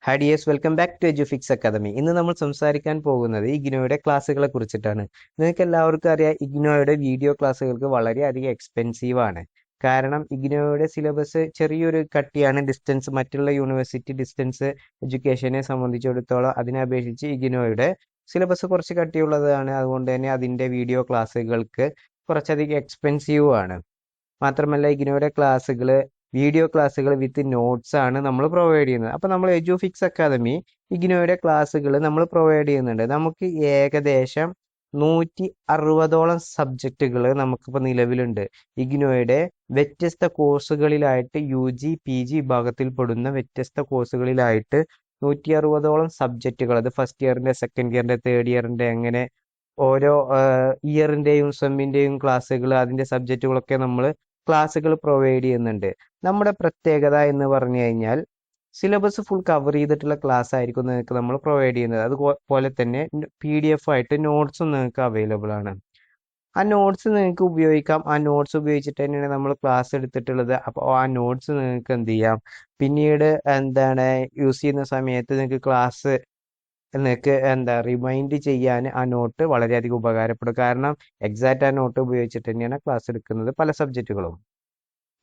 Hi dears, welcome back to Edufix academy. ഇന്ന് നമ്മൾ സംസാരിക്കാൻ പോകുന്നത് ഇഗ്നോയുടെ ക്ലാസ്സുകളെ കുറിച്ചിട്ടാണ്. നിങ്ങൾക്ക് എല്ലാവർക്കും അറിയാം, ഇഗ്നോയുടെ വീഡിയോ ക്ലാസ്സുകൾക്ക് വളരെയധികം എക്സ്പെൻസീവ് ആണ്. കാരണം ഇഗ്നോയുടെ സിലബസ് ചെറിയൊരു കട്ടിയാണ്. മറ്റുള്ള യൂണിവേഴ്സിറ്റി ഡിസ്റ്റൻസ് എഡ്യൂക്കേഷനെ സംബന്ധിച്ചിടത്തോളം അതിനെ അപേക്ഷിച്ച് ഇഗ്നോയുടെ സിലബസ് കുറച്ച് കട്ടിയുള്ളതാണ്. അതുകൊണ്ട് തന്നെ അതിൻ്റെ വീഡിയോ ക്ലാസ്സുകൾക്ക് കുറച്ചധികം എക്സ്പെൻസീവ് ആണ്. മാത്രമല്ല ഇഗ്നോയുടെ വീഡിയോ ക്ലാസ്സുകൾ വിത്ത് നോട്ട്സ് ആണ് നമ്മൾ പ്രൊവൈഡ് ചെയ്യുന്നത്. അപ്പോൾ നമ്മൾ എജുഫിക്സ് അക്കാദമി ഇഗ്നോയുടെ ക്ലാസ്സുകൾ നമ്മൾ പ്രൊവൈഡ് ചെയ്യുന്നുണ്ട്. നമുക്ക് ഏകദേശം 160ഓളം സബ്ജക്റ്റുകൾ നമുക്കിപ്പോൾ നിലവിലുണ്ട്. ഇഗ്നോയുടെ വ്യത്യസ്ത കോഴ്സുകളിലായിട്ട് UG PG വിഭാഗത്തിൽപ്പെടുന്ന വ്യത്യസ്ത കോഴ്സുകളിലായിട്ട് 160ഓളം സബ്ജക്റ്റുകൾ, അത് ഫസ്റ്റ് ഇയറിൻ്റെ, സെക്കൻഡ് ഇയറിൻ്റെ, തേർഡ് ഇയറിൻ്റെ, അങ്ങനെ ഓരോ ഇയറിൻ്റെയും സെമ്മിൻ്റെയും ക്ലാസ്സുകൾ, അതിൻ്റെ സബ്ജക്റ്റുകളൊക്കെ നമ്മൾ ക്ലാസ്സുകൾ പ്രൊവൈഡ് ചെയ്യുന്നുണ്ട്. നമ്മുടെ പ്രത്യേകത എന്ന് പറഞ്ഞു കഴിഞ്ഞാൽ സിലബസ് ഫുൾ കവർ ചെയ്തിട്ടുള്ള ക്ലാസ് ആയിരിക്കും നിങ്ങൾക്ക് നമ്മൾ പ്രൊവൈഡ് ചെയ്യുന്നത്. അതുപോലെ തന്നെ PDF ആയിട്ട് നോട്ട്സും നിങ്ങൾക്ക് അവൈലബിൾ ആണ്. ആ നോട്ട്സ് നിങ്ങൾക്ക് ഉപയോഗിക്കാം. ആ നോട്ട്സ് ഉപയോഗിച്ചിട്ട് തന്നെയാണ് നമ്മൾ ക്ലാസ് എടുത്തിട്ടുള്ളത്. അപ്പോൾ ആ നോട്ട്സ് നിങ്ങൾക്ക് എന്ത് ചെയ്യാം, പിന്നീട് യൂസ് ചെയ്യുന്ന സമയത്ത് നിങ്ങൾക്ക് റിമൈൻഡ് ചെയ്യാൻ ആ നോട്ട് വളരെയധികം ഉപകാരപ്പെടും. കാരണം എക്സാക്റ്റ് ആ നോട്ട് ഉപയോഗിച്ചിട്ട് തന്നെയാണ് ക്ലാസ് എടുക്കുന്നത് പല സബ്ജക്റ്റുകളും.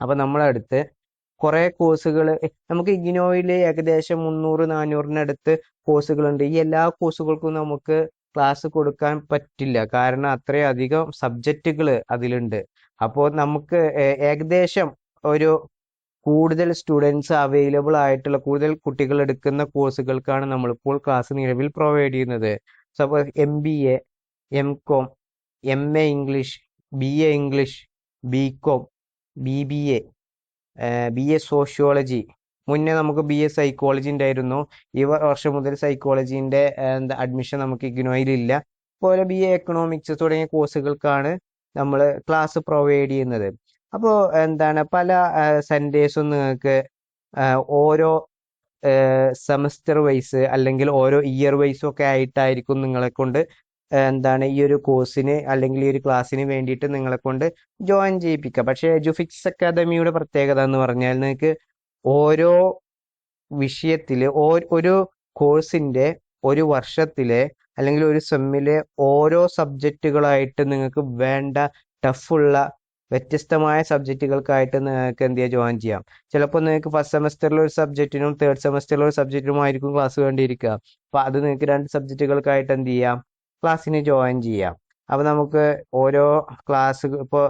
അപ്പോൾ നമ്മളടുത്ത് കുറേ കോഴ്സുകൾ, നമുക്ക് ഇഗ്നോയിൽ ഏകദേശം 300-400-നടുത്ത് കോഴ്സുകളുണ്ട്. ഈ എല്ലാ കോഴ്സുകൾക്കും നമുക്ക് ക്ലാസ് കൊടുക്കാൻ പറ്റില്ല, കാരണം അത്രയധികം സബ്ജക്റ്റുകൾ അതിലുണ്ട്. അപ്പോൾ നമുക്ക് ഏകദേശം ഒരു കൂടുതൽ സ്റ്റുഡൻസ് അവൈലബിൾ ആയിട്ടുള്ള, കൂടുതൽ കുട്ടികൾ എടുക്കുന്ന കോഴ്സുകൾക്കാണ് നമ്മളിപ്പോൾ ക്ലാസ് നിലവിൽ പ്രൊവൈഡ് ചെയ്യുന്നത്. Suppose MBA, MCOM, MA English, BA English, BCOM, BBA, BA sociology. മുന്നേ നമുക്ക് BA സൈക്കോളജി ഉണ്ടായിരുന്നു. ഈ വർഷം മുതൽ സൈക്കോളജീൻ്റെ അഡ്മിഷൻ നമുക്ക് ഇഗ്നോയിലില്ല. അതുപോലെ BA എക്കണോമിക്സ് തുടങ്ങിയ കോഴ്സുകൾക്കാണ് നമ്മൾ ക്ലാസ് പ്രൊവൈഡ് ചെയ്യുന്നത്. അപ്പോൾ പല സെൻറ്റേഴ്സും നിങ്ങൾക്ക് ഓരോ സെമസ്റ്റർ വൈസ് അല്ലെങ്കിൽ ഓരോ ഇയർ വൈസും ഒക്കെ ആയിട്ടായിരിക്കും നിങ്ങളെ കൊണ്ട് ഈ ഒരു കോഴ്സിന് അല്ലെങ്കിൽ ഈ ഒരു ക്ലാസ്സിന് വേണ്ടിയിട്ട് നിങ്ങളെ കൊണ്ട് ജോയിൻ ചെയ്യിപ്പിക്കുക. പക്ഷേ എജുഫിക്സ് അക്കാദമിയുടെ പ്രത്യേകത എന്ന് പറഞ്ഞാൽ നിങ്ങൾക്ക് ഓരോ വിഷയത്തിൽ, ഒരു കോഴ്സിൻ്റെ ഒരു വർഷത്തിലെ അല്ലെങ്കിൽ ഒരു സെമ്മിലെ ഓരോ സബ്ജക്റ്റുകളായിട്ട് നിങ്ങൾക്ക് വേണ്ട ടഫുള്ള വ്യത്യസ്തമായ സബ്ജക്റ്റുകൾക്കായിട്ട് നിങ്ങൾക്ക് എന്ത് ചെയ്യാം, ജോയിൻ ചെയ്യാം. ചിലപ്പോൾ നിങ്ങൾക്ക് ഫസ്റ്റ് സെമസ്റ്ററിൽ ഒരു സബ്ജക്റ്റിനും തേർഡ് സെമസ്റ്ററിൽ ഒരു സബ്ജക്റ്റിനുമായിരിക്കും ക്ലാസ് വേണ്ടിയിരിക്കുക. അപ്പോൾ അത് നിങ്ങൾക്ക് 2 സബ്ജക്റ്റുകൾക്കായിട്ട് എന്ത് ചെയ്യാം, ക്ലാസ്സിന് ജോയിൻ ചെയ്യാം. അപ്പോൾ നമുക്ക് ഓരോ ക്ലാസ്, ഇപ്പോൾ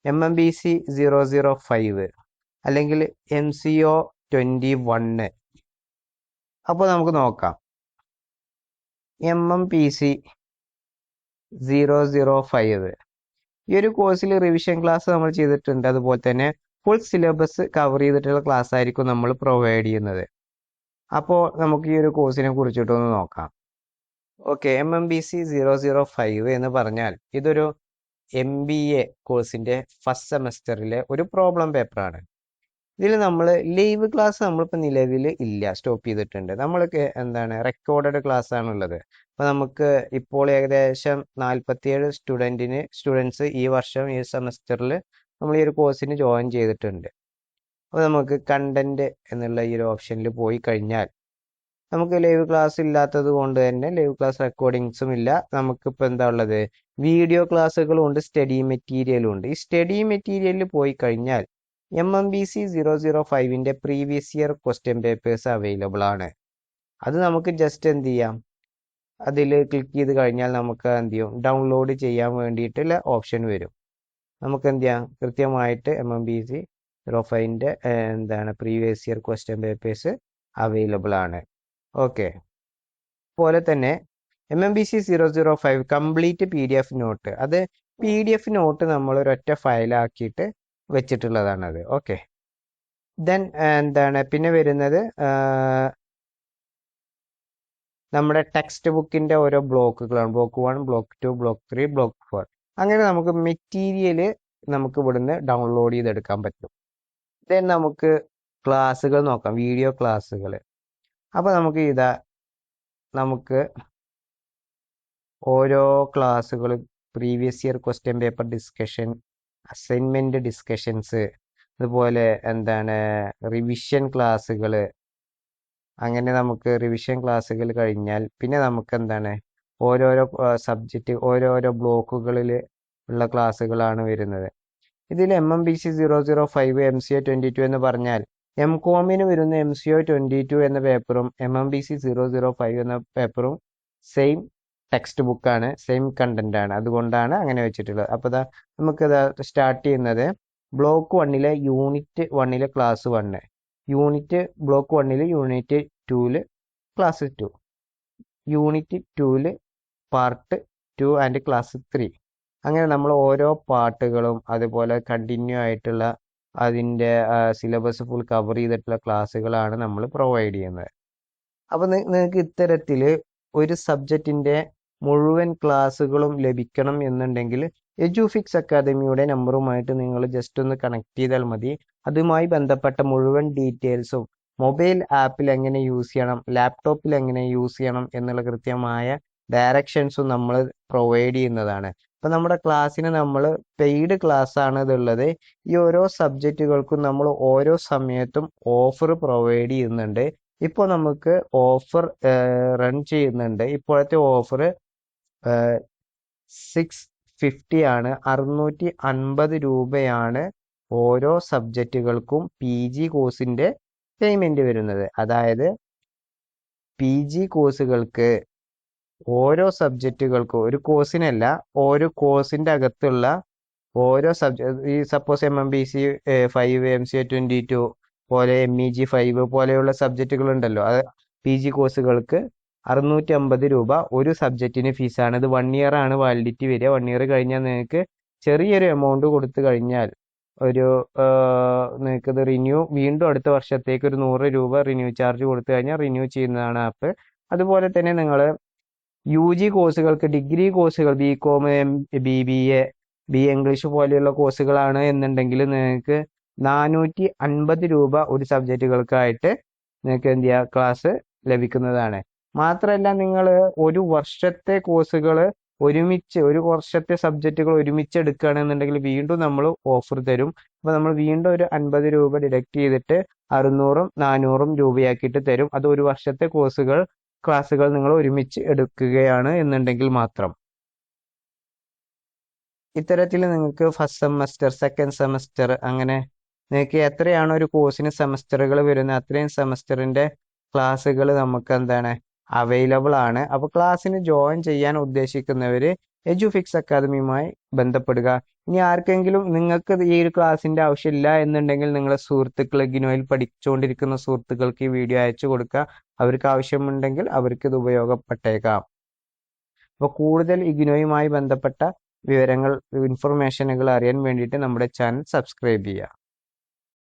MMBC 005 അല്ലെങ്കിൽ MCO 21. അപ്പോൾ നമുക്ക് നോക്കാം. MMPC 005 ഈ ഒരു കോഴ്സിൽ റിവിഷൻ ക്ലാസ് നമ്മൾ ചെയ്തിട്ടുണ്ട്. അതുപോലെ തന്നെ ഫുൾ സിലബസ് കവർ ചെയ്തിട്ടുള്ള ക്ലാസ് ആയിരിക്കും നമ്മൾ പ്രൊവൈഡ് ചെയ്യുന്നത്. അപ്പോൾ നമുക്ക് ഈ ഒരു കോഴ്സിനെ കുറിച്ചിട്ടൊന്ന് നോക്കാം. ഓക്കെ, MMBC 005 എന്ന് പറഞ്ഞാൽ ഇതൊരു MBA കോഴ്സിൻ്റെ ഫസ്റ്റ് സെമസ്റ്ററിലെ ഒരു പ്രോബ്ലം പേപ്പറാണ്. ഇതിൽ നമ്മൾ ലൈവ് ക്ലാസ് നമ്മളിപ്പോൾ നിലവിൽ ഇല്ല, സ്റ്റോപ്പ് ചെയ്തിട്ടുണ്ട്. നമ്മൾക്ക് റെക്കോർഡഡ് ക്ലാസ് ആണുള്ളത്. അപ്പോൾ നമുക്ക് ഇപ്പോൾ ഏകദേശം 47 സ്റ്റുഡൻസ് ഈ വർഷം ഈ സെമസ്റ്ററിൽ നമ്മൾ ഈ ഒരു കോഴ്സിന് ജോയിൻ ചെയ്തിട്ടുണ്ട്. അപ്പോൾ നമുക്ക് കണ്ടന്റ് എന്നുള്ള ഈ ഒരു ഓപ്ഷനിൽ പോയി കഴിഞ്ഞാൽ നമുക്ക് ലൈവ് ക്ലാസ് ഇല്ലാത്തത് കൊണ്ട് തന്നെ ലൈവ് ക്ലാസ് റെക്കോർഡിങ്സും ഇല്ല. നമുക്കിപ്പോൾ എന്താ ഉള്ളത്, വീഡിയോ ക്ലാസ്സുകളും ഉണ്ട്, സ്റ്റഡി മെറ്റീരിയലും ഉണ്ട്. ഈ സ്റ്റഡി മെറ്റീരിയലിൽ പോയി കഴിഞ്ഞാൽ MMBC 005ൻ്റെ previous year question papers available ആണ്. അത് നമുക്ക് ജസ്റ്റ് എന്ത് ചെയ്യാം, അതിൽ ക്ലിക്ക് ചെയ്ത് കഴിഞ്ഞാൽ നമുക്ക് എന്ത് ചെയ്യും, ഡൗൺലോഡ് ചെയ്യാൻ വേണ്ടിയിട്ടുള്ള ഓപ്ഷൻ വരും. നമുക്ക് എന്ത് ചെയ്യാം, കൃത്യമായിട്ട് MMBC 005ൻ്റെ previous year question papers available ആണ്. ഓക്കെ, അതുപോലെ തന്നെ MMBC 005 കംപ്ലീറ്റ് PDF നോട്ട്, അത് PDF നോട്ട് നമ്മൾ ഒരൊറ്റ ഫയലാക്കിയിട്ട് വെച്ചിട്ടുള്ളതാണത്. ഓക്കെ, ദെൻ പിന്നെ വരുന്നത് നമ്മുടെ ടെക്സ്റ്റ് ബുക്കിൻ്റെ ഓരോ ബ്ലോക്കുകളാണ്. Block 1, block 2, block 3, block 4. അങ്ങനെ നമുക്ക് മെറ്റീരിയൽ നമുക്ക് ഇവിടുന്ന് ഡൗൺലോഡ് ചെയ്തെടുക്കാൻ പറ്റും. ദെൻ നമുക്ക് ക്ലാസ്സുകൾ നോക്കാം, വീഡിയോ ക്ലാസ്സുകൾ. അപ്പോൾ നമുക്ക് ഓരോ ക്ലാസ്സുകൾ, previous year question paper discussion, assignment discussions, അതുപോലെ റിവിഷൻ ക്ലാസ്സുകൾ, അങ്ങനെ നമുക്ക് റിവിഷൻ ക്ലാസ്സുകൾ കഴിഞ്ഞാൽ പിന്നെ നമുക്ക് എന്താണ് ഓരോരോ സബ്ജക്റ്റ് ഓരോരോ ബ്ലോക്കുകളിൽ ഉള്ള ക്ലാസ്സുകളാണ് വരുന്നത്. ഇതിൽ MMBC 005 MCA 22 എന്ന് പറഞ്ഞാൽ MCOMന് വരുന്ന MCO 22 എന്ന പേപ്പറും MMBC 005 എന്ന പേപ്പറും സെയിം ടെക്സ്റ്റ് ബുക്കാണ്, സെയിം കണ്ടന്റ് ആണ്. അതുകൊണ്ടാണ് അങ്ങനെ വെച്ചിട്ടുള്ളത്. അപ്പോൾ നമുക്കിത് സ്റ്റാർട്ട് ചെയ്യുന്നത് ബ്ലോക്ക് 1ലെ യൂണിറ്റ് 1ലെ ക്ലാസ് 1, ബ്ലോക്ക് 1ൽ യൂണിറ്റ് 2ൽ ക്ലാസ് 2, യൂണിറ്റ് 2ൽ പാർട്ട് 2 ആൻഡ് ക്ലാസ് 3. അങ്ങനെ നമ്മൾ ഓരോ പാർട്ടുകളും അതുപോലെ കണ്ടിന്യൂ ആയിട്ടുള്ള അതിൻ്റെ സിലബസ് ഫുൾ കവർ ചെയ്തിട്ടുള്ള ക്ലാസ്സുകളാണ് നമ്മൾ പ്രൊവൈഡ് ചെയ്യുന്നത്. അപ്പോൾ നിങ്ങൾക്ക് ഇത്തരത്തിൽ ഒരു സബ്ജക്റ്റിൻ്റെ മുഴുവൻ ക്ലാസ്സുകളും ലഭിക്കണം എന്നുണ്ടെങ്കിൽ എഡ്യൂഫിക്സ് അക്കാദമിയുടെ നമ്പറുമായിട്ട് നിങ്ങൾ ജസ്റ്റ് ഒന്ന് കണക്ട് ചെയ്താൽ മതി. അതുമായി ബന്ധപ്പെട്ട മുഴുവൻ ഡീറ്റെയിൽസും മൊബൈൽ ആപ്പിൽ എങ്ങനെ യൂസ് ചെയ്യണം, ലാപ്ടോപ്പിൽ എങ്ങനെ യൂസ് ചെയ്യണം എന്നുള്ള കൃത്യമായ ഡയറക്ഷൻസും നമ്മൾ പ്രൊവൈഡ് ചെയ്യുന്നതാണ്. ഇപ്പം നമ്മുടെ ക്ലാസ്സിന് നമ്മൾ പെയ്ഡ് ക്ലാസ് ആണ് ഇതുള്ളത്. ഈ ഓരോ സബ്ജക്റ്റുകൾക്കും നമ്മൾ ഓരോ സമയത്തും ഓഫർ പ്രൊവൈഡ് ചെയ്യുന്നുണ്ട്. ഇപ്പോൾ നമുക്ക് ഓഫർ റൺ ചെയ്യുന്നുണ്ട്. ഇപ്പോഴത്തെ ഓഫർ 650 ആണ്, 650 രൂപയാണ് ഓരോ സബ്ജക്റ്റുകൾക്കും PG കോഴ്സിൻ്റെ പേയ്മെൻറ്റ് വരുന്നത്. അതായത് PG കോഴ്സുകൾക്ക് ഓരോ സബ്ജക്റ്റുകൾക്കും, ഒരു കോഴ്സിനല്ല, ഓരോ കോഴ്സിൻ്റെ അകത്തുള്ള ഓരോ ഈ സപ്പോസ് MMBC 5 MCA 22 പോലെ MEG 5 പോലെയുള്ള സബ്ജക്റ്റുകൾ ഉണ്ടല്ലോ, അത് PG കോഴ്സുകൾക്ക് 650 രൂപ ഒരു സബ്ജക്റ്റിന് ഫീസാണ്. ഇത് 1 ഇയർ ആണ് വാലിഡിറ്റി വരിക. 1 ഇയർ കഴിഞ്ഞാൽ നിങ്ങൾക്ക് ചെറിയൊരു എമൗണ്ട് കൊടുത്തു കഴിഞ്ഞാൽ നിങ്ങൾക്കത് വീണ്ടും അടുത്ത വർഷത്തേക്ക് ഒരു 100 രൂപ റിന്യൂ ചാർജ് കൊടുത്തു കഴിഞ്ഞാൽ റിന്യൂ ചെയ്യുന്നതാണ് ആപ്പ്. അതുപോലെ തന്നെ നിങ്ങൾ UG കോഴ്സുകൾക്ക്, ഡിഗ്രി കോഴ്സുകൾ BCom, BBA, BA ഇംഗ്ലീഷ് പോലെയുള്ള കോഴ്സുകളാണ് എന്നുണ്ടെങ്കിൽ നിങ്ങൾക്ക് 450 രൂപ ഒരു സബ്ജക്റ്റുകൾക്കായിട്ട് നിങ്ങൾക്ക് എന്ത് ചെയ്യുക, ക്ലാസ് ലഭിക്കുന്നതാണ്. മാത്രമല്ല നിങ്ങൾ ഒരു വർഷത്തെ കോഴ്സുകൾ ഒരു വർഷത്തെ സബ്ജക്റ്റുകൾ ഒരുമിച്ച് എടുക്കുകയാണെന്നുണ്ടെങ്കിൽ വീണ്ടും നമ്മൾ ഓഫർ തരും. അപ്പോൾ നമ്മൾ വീണ്ടും ഒരു 50 രൂപ ഡിഡക്റ്റ് ചെയ്തിട്ട് 600ഉം 400ഉം രൂപയാക്കിയിട്ട് തരും. അത് ഒരു വർഷത്തെ ക്ലാസ്സുകൾ നിങ്ങൾ ഒരുമിച്ച് എടുക്കുകയാണ് എന്നുണ്ടെങ്കിൽ മാത്രം. ഇത്തരത്തിൽ നിങ്ങൾക്ക് ഫസ്റ്റ് സെമസ്റ്റർ, സെക്കൻഡ് സെമസ്റ്റർ, അങ്ങനെ നിങ്ങൾക്ക് എത്രയാണ് ഒരു കോഴ്സിന് സെമസ്റ്ററുകൾ വരുന്നത് അത്രയും സെമസ്റ്ററിൻ്റെ ക്ലാസ്സുകൾ നമുക്ക് എന്താണ് അവൈലബിൾ ആണ്. അപ്പോൾ ക്ലാസ്സിന് ജോയിൻ ചെയ്യാൻ ഉദ്ദേശിക്കുന്നവർ എഡ്യൂഫിക്സ് അക്കാദമിയുമായി ബന്ധപ്പെടുക. ഇനി ആർക്കെങ്കിലും നിങ്ങൾക്ക് ഈ ഒരു ക്ലാസ്സിൻ്റെ ആവശ്യമില്ല എന്നുണ്ടെങ്കിൽ നിങ്ങളെ സുഹൃത്തുക്കൾ, ഇഗ്നോയിൽ പഠിച്ചുകൊണ്ടിരിക്കുന്ന സുഹൃത്തുക്കൾക്ക് ഈ വീഡിയോ അയച്ചു കൊടുക്കുക. അവർക്ക് ആവശ്യമുണ്ടെങ്കിൽ അവർക്ക് ഇത് ഉപയോഗപ്പെട്ടേക്കാം. അപ്പോൾ കൂടുതൽ ഇഗ്നോയുമായി ബന്ധപ്പെട്ട വിവരങ്ങൾ, ഇൻഫർമേഷനുകൾ അറിയാൻ വേണ്ടിയിട്ട് നമ്മുടെ ചാനൽ സബ്സ്ക്രൈബ് ചെയ്യുക.